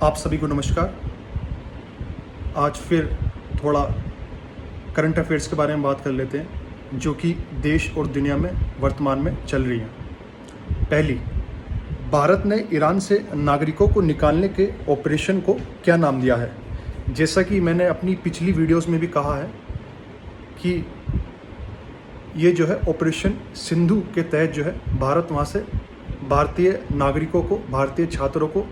आप सभी को नमस्कार। आज फिर थोड़ा करंट अफेयर्स के बारे में बात कर लेते हैं जो कि देश और दुनिया में वर्तमान में चल रही हैं। पहली, भारत ने ईरान से नागरिकों को निकालने के ऑपरेशन को क्या नाम दिया है? जैसा कि मैंने अपनी पिछली वीडियोस में भी कहा है कि ये जो है ऑपरेशन सिंधु के तहत जो है भारत वहाँ से भारतीय नागरिकों को, भारतीय छात्रों को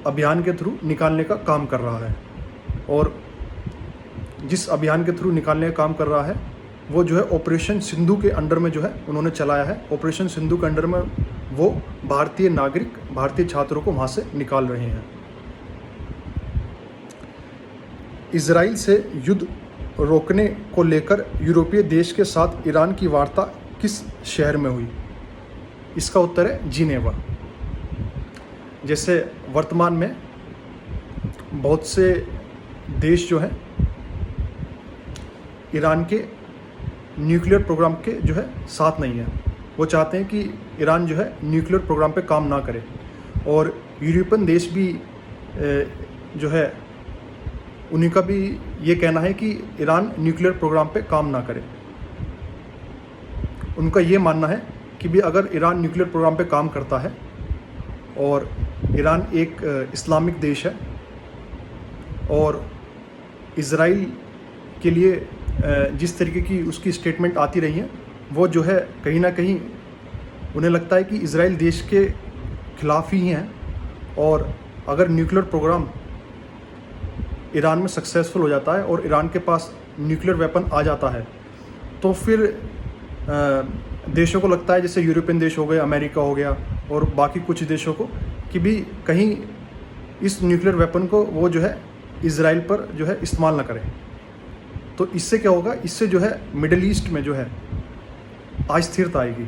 अभियान के थ्रू निकालने का काम कर रहा है। और जिस अभियान के थ्रू निकालने का काम कर रहा है वो जो है ऑपरेशन सिंधु के अंडर में जो है उन्होंने चलाया है। ऑपरेशन सिंधु के अंडर में वो भारतीय नागरिक, भारतीय छात्रों को वहाँ से निकाल रहे हैं। इजराइल से युद्ध रोकने को लेकर यूरोपीय देश के साथ ईरान की वार्ता किस शहर में हुई? इसका उत्तर है जिनेवा। जैसे वर्तमान में बहुत से देश जो हैं ईरान के न्यूक्लियर प्रोग्राम के जो है साथ नहीं है। वो चाहते हैं कि ईरान जो है न्यूक्लियर प्रोग्राम पे काम ना करे। और यूरोपियन देश भी जो है उन्हीं का भी ये कहना है कि ईरान न्यूक्लियर प्रोग्राम पे काम ना करे। उनका ये मानना है कि भी अगर ईरान न्यूक्लियर प्रोग्राम पे काम करता है और ईरान एक इस्लामिक देश है और इज़राइल के लिए जिस तरीके की उसकी स्टेटमेंट आती रही है वो जो है कहीं ना कहीं उन्हें लगता है कि इज़राइल देश के खिलाफ ही हैं। और अगर न्यूक्लियर प्रोग्राम ईरान में सक्सेसफुल हो जाता है और ईरान के पास न्यूक्लियर वेपन आ जाता है तो फिर देशों को लगता है, जैसे यूरोपियन देश हो गए, अमेरिका हो गया और बाकी कुछ देशों को, कि भी कहीं इस न्यूक्लियर वेपन को वो जो है इज़राइल पर जो है इस्तेमाल ना करें। तो इससे क्या होगा, इससे जो है मिडिल ईस्ट में जो है अस्थिरता आएगी,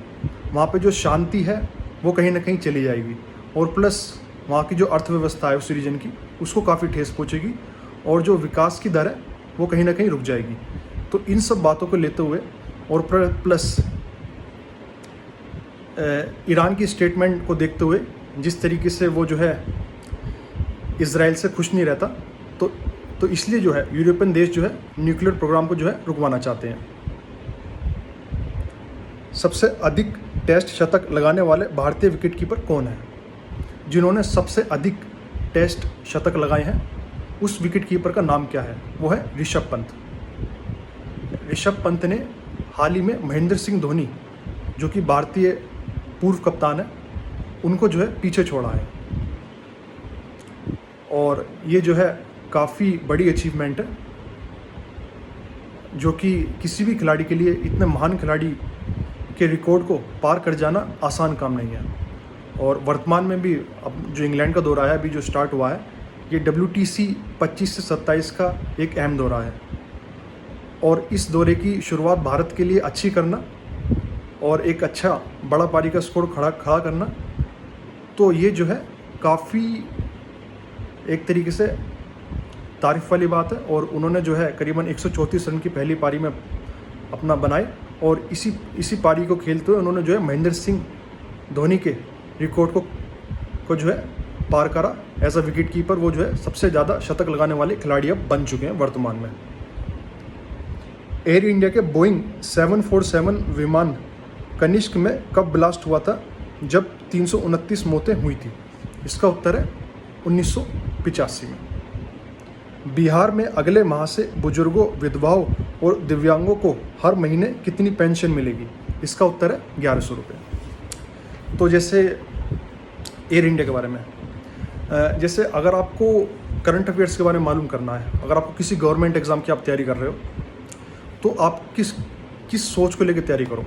वहाँ पे जो शांति है वो कहीं ना कहीं चली जाएगी और प्लस वहाँ की जो अर्थव्यवस्था है उस रीजन की उसको काफ़ी ठेस पहुँचेगी और जो विकास की दर है वो कहीं ना कहीं रुक जाएगी। तो इन सब बातों को लेते हुए और प्लस ईरान की स्टेटमेंट को देखते हुए जिस तरीके से वो जो है इज़राइल से खुश नहीं रहता, तो इसलिए जो है यूरोपियन देश जो है न्यूक्लियर प्रोग्राम को जो है रुकवाना चाहते हैं। सबसे अधिक टेस्ट शतक लगाने वाले भारतीय विकेटकीपर कौन है? जिन्होंने सबसे अधिक टेस्ट शतक लगाए हैं उस विकेटकीपर का नाम क्या है? वो है ऋषभ पंत। ऋषभ पंत ने हाल ही में महेंद्र सिंह धोनी जो कि भारतीय पूर्व कप्तान है उनको जो है पीछे छोड़ा है। और ये जो है काफ़ी बड़ी अचीवमेंट है जो कि किसी भी खिलाड़ी के लिए, इतने महान खिलाड़ी के रिकॉर्ड को पार कर जाना आसान काम नहीं है। और वर्तमान में भी अब जो इंग्लैंड का दौरा है अभी जो स्टार्ट हुआ है, ये WTC 25 से 27 का एक अहम दौरा है और इस दौरे की शुरुआत भारत के लिए अच्छी करना और एक अच्छा बड़ा पारी का स्कोर खड़ा करना, तो ये जो है काफ़ी एक तरीके से तारीफ़ वाली बात है। और उन्होंने जो है करीबन 134 रन की पहली पारी में अपना बनाए और इसी पारी को खेलते हुए उन्होंने जो है महेंद्र सिंह धोनी के रिकॉर्ड को जो है पार करा। एज अ विकेट कीपर वो जो है सबसे ज़्यादा शतक लगाने वाले खिलाड़ी अब बन चुके हैं वर्तमान में। एयर इंडिया के बोइंग 747 विमान कनिष्क में कब ब्लास्ट हुआ था जब 329 मौतें हुई थी? इसका उत्तर है 1985 में। बिहार में अगले माह से बुजुर्गों, विधवाओं और दिव्यांगों को हर महीने कितनी पेंशन मिलेगी? इसका उत्तर है 1100 रुपये। तो जैसे एयर इंडिया के बारे में, जैसे अगर आपको करंट अफेयर्स के बारे में मालूम करना है, अगर आपको किसी गवर्नमेंट एग्ज़ाम की आप तैयारी कर रहे हो तो आप किस सोच को लेकर तैयारी करो?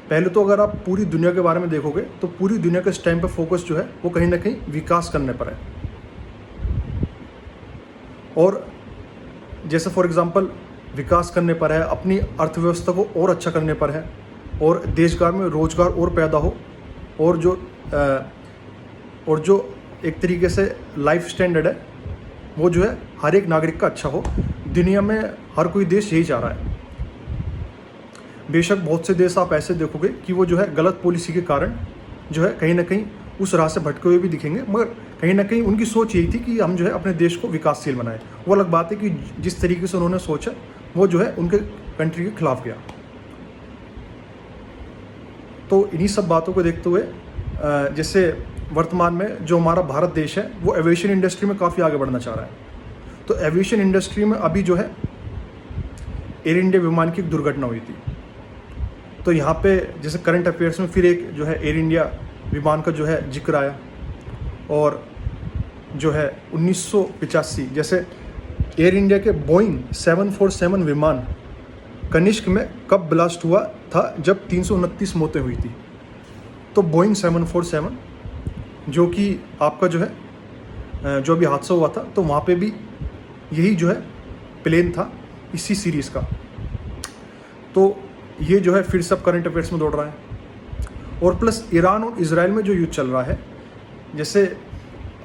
पहले तो अगर आप पूरी दुनिया के बारे में देखोगे तो पूरी दुनिया का इस टाइम पर फोकस जो है वो कहीं ना कहीं विकास करने पर है। और जैसे फॉर एग्जांपल विकास करने पर है, अपनी अर्थव्यवस्था को और अच्छा करने पर है और देशभर में रोजगार और पैदा हो और जो एक तरीके से लाइफ स्टैंडर्ड है वो जो है हर एक नागरिक का अच्छा हो। दुनिया में हर कोई देश यही चाह रहा है। बेशक बहुत से देश आप ऐसे देखोगे कि वो जो है गलत पॉलिसी के कारण जो है कहीं ना कहीं उस राह से भटके हुए भी दिखेंगे, मगर कहीं ना कहीं उनकी सोच यही थी कि हम जो है अपने देश को विकासशील बनाएं। वो अलग बात है कि जिस तरीके से उन्होंने सोचा वो जो है उनके कंट्री के खिलाफ गया। तो इन्हीं सब बातों को देखते हुए जैसे वर्तमान में जो हमारा भारत देश है वो एविएशन इंडस्ट्री में काफ़ी आगे बढ़ना चाह रहा है। तो एविएशन इंडस्ट्री में अभी जो है एयर इंडिया विमान की एक दुर्घटना हुई थी। तो यहाँ पे जैसे करंट अफेयर्स में फिर एक जो है एयर इंडिया विमान का जो है जिक्र आया, और जो है 1985 जैसे एयर इंडिया के बोइंग 747 विमान कनिष्क में कब ब्लास्ट हुआ था, जब 329 मौतें हुई थी। तो बोइंग 747 जो कि आपका जो है जो अभी हादसा हुआ था, तो वहाँ पे भी यही जो है प्लेन था इसी सीरीज़ का। तो ये जो है फिर सब करंट अफेयर्स में दौड़ रहा है। और प्लस ईरान और इजराइल में जो युद्ध चल रहा है, जैसे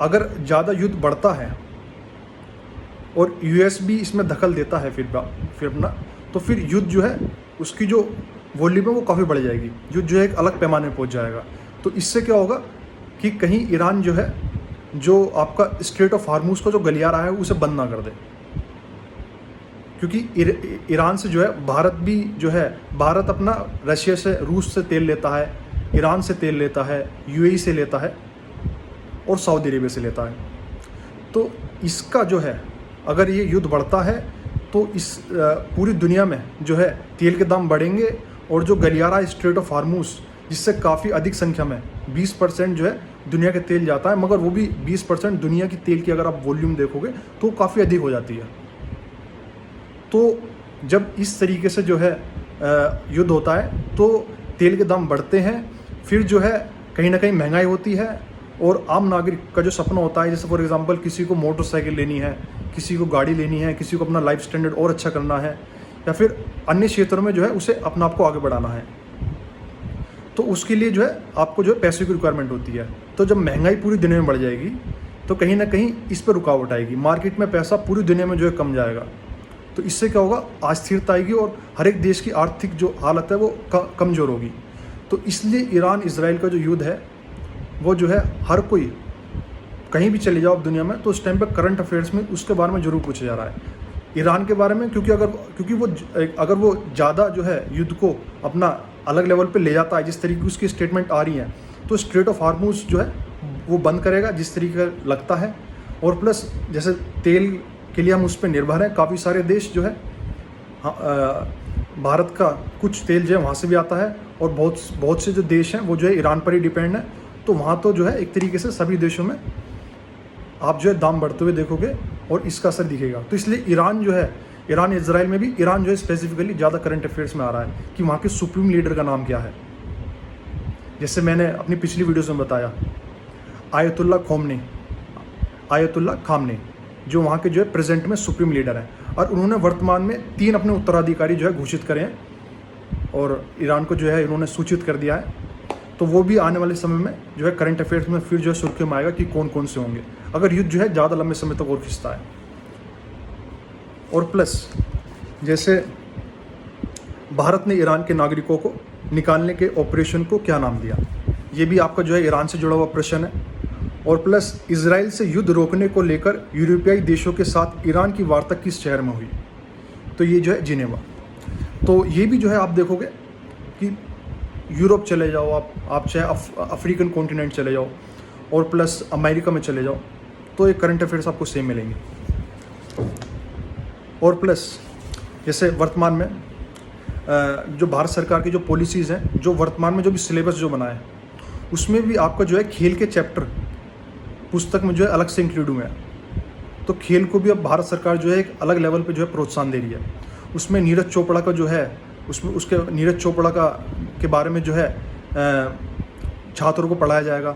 अगर ज़्यादा युद्ध बढ़ता है और यूएस भी इसमें दखल देता है फिर अपना, तो फिर युद्ध जो है उसकी जो वॉल्यूम है वो काफ़ी बढ़ जाएगी, युद्ध जो है एक अलग पैमाने पर पहुँच जाएगा। तो इससे क्या होगा कि कहीं ईरान जो है जो आपका स्ट्रेट ऑफ हार्मूज का जो गलियारा है उसे बंद ना कर दे, क्योंकि ईरान से जो है भारत भी जो है, भारत अपना रशिया से, रूस से तेल लेता है, ईरान से तेल लेता है, यूएई से लेता है और सऊदी अरेबिया से लेता है। तो इसका जो है अगर ये युद्ध बढ़ता है तो इस पूरी दुनिया में जो है तेल के दाम बढ़ेंगे, और जो गलियारा स्ट्रेट ऑफ हार्मूज जिससे काफ़ी अधिक संख्या में 20% जो है दुनिया के तेल जाता है, मगर वो भी 20% दुनिया की तेल की अगर आप वॉल्यूम देखोगे तो काफ़ी अधिक हो जाती है। तो जब इस तरीके से जो है युद्ध होता है तो तेल के दाम बढ़ते हैं, फिर जो है कहीं ना कहीं महंगाई होती है, और आम नागरिक का जो सपना होता है, जैसे फॉर एग्जांपल किसी को मोटरसाइकिल लेनी है, किसी को गाड़ी लेनी है, किसी को अपना लाइफ स्टैंडर्ड और अच्छा करना है, या फिर अन्य क्षेत्रों में जो है उसे अपने आप को आगे बढ़ाना है, तो उसके लिए जो है आपको जो है पैसे की रिक्वायरमेंट होती है। तो जब महंगाई पूरी दुनिया में बढ़ जाएगी तो कहीं ना कहीं इस पर रुकावट आएगी, मार्केट में पैसा पूरी दुनिया में जो है कम जाएगा। तो इससे क्या होगा, अस्थिरता आएगी और हर एक देश की आर्थिक जो हालत है वो कमज़ोर होगी। तो इसलिए ईरान इजराइल का जो युद्ध है वो जो है हर कोई कहीं भी चले जाओ दुनिया में तो उस टाइम पे करंट अफेयर्स में उसके बारे में ज़रूर पूछा जा रहा है, ईरान के बारे में, क्योंकि वो अगर वो ज़्यादा जो है युद्ध को अपना अलग लेवल पे ले जाता है, जिस तरीके की उसकी स्टेटमेंट आ रही हैं, तो स्ट्रेट ऑफ हार्मूज जो है वो बंद करेगा जिस तरीके का लगता है। और प्लस जैसे तेल के लिए हम उस पर निर्भर हैं, काफ़ी सारे देश जो है भारत का कुछ तेल जो है वहाँ से भी आता है, और बहुत से जो देश हैं वो जो है ईरान पर ही डिपेंड है। तो वहाँ तो जो है एक तरीके से सभी देशों में आप जो है दाम बढ़ते हुए देखोगे और इसका असर दिखेगा। तो इसलिए ईरान जो है, ईरान इजराइल में भी ईरान जो है स्पेसिफिकली ज़्यादा करंट अफेयर्स में आ रहा है कि वहाँ के सुप्रीम लीडर का नाम क्या है। जैसे मैंने अपनी पिछली वीडियोस में बताया, आयतुल्ला खामने जो वहाँ के जो है प्रेजेंट में सुप्रीम लीडर हैं, और उन्होंने वर्तमान में 3 अपने उत्तराधिकारी जो है घोषित करे हैं, और ईरान को जो है इन्होंने सूचित कर दिया है। तो वो भी आने वाले समय में जो है करंट अफेयर्स में फिर जो है सुर्खियों में आएगा कि कौन कौन से होंगे, अगर युद्ध जो है ज़्यादा लंबे समय तक और खिंचता है। और प्लस जैसे भारत ने ईरान के नागरिकों को निकालने के ऑपरेशन को क्या नाम दिया, ये भी आपका जो है ईरान से जुड़ा हुआ प्रश्न है। और प्लस इजराइल से युद्ध रोकने को लेकर यूरोपीय देशों के साथ ईरान की वार्ता किस शहर में हुई, तो ये जो है जिनेवा। तो ये भी जो है आप देखोगे कि यूरोप चले जाओ, आप चाहे अफ्रीकन कॉन्टिनेंट चले जाओ और प्लस अमेरिका में चले जाओ, तो ये करंट अफेयर्स आपको सेम मिलेंगे। और प्लस जैसे वर्तमान में जो भारत सरकार की जो पॉलिसीज़ हैं, जो वर्तमान में जो भी सिलेबस जो बना है, उसमें भी आपका जो है खेल के चैप्टर पुस्तक में जो है अलग से इंक्लूड हुए हैं। तो खेल को भी अब भारत सरकार जो है एक अलग लेवल पे जो है प्रोत्साहन दे रही है। उसमें नीरज चोपड़ा का जो है, उसमें उसके नीरज चोपड़ा के बारे में जो है छात्रों को पढ़ाया जाएगा।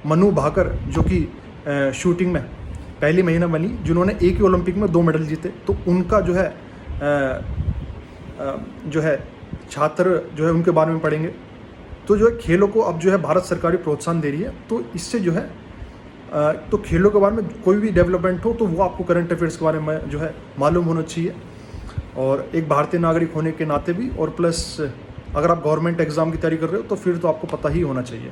मनु भाकर जो कि शूटिंग में पहली महिला बनी, जिन्होंने एक ही ओलंपिक में 2 मेडल जीते, तो उनका जो है छात्र जो है उनके बारे में पढ़ेंगे। तो जो है खेलों को अब जो है भारत सरकार भी प्रोत्साहन दे रही है। तो इससे जो है तो खेलों के बारे में कोई भी डेवलपमेंट हो तो वो आपको करंट अफेयर्स के बारे में जो है मालूम होना चाहिए, और एक भारतीय नागरिक होने के नाते भी। और प्लस अगर आप गवर्नमेंट एग्ज़ाम की तैयारी कर रहे हो तो फिर तो आपको पता ही होना चाहिए।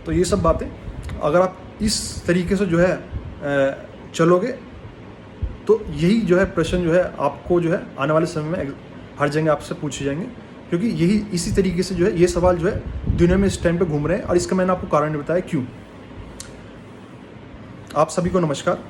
तो ये सब बातें अगर आप इस तरीके से जो है चलोगे तो यही जो है प्रश्न जो है आपको जो है आने वाले समय में हर जगह आपसे पूछे जाएंगे, क्योंकि यही इसी तरीके से जो है ये सवाल जो है दुनिया में इस टाइम पे घूम रहे हैं, और इसका मैंने आपको कारण बताया क्यों। आप सभी को नमस्कार।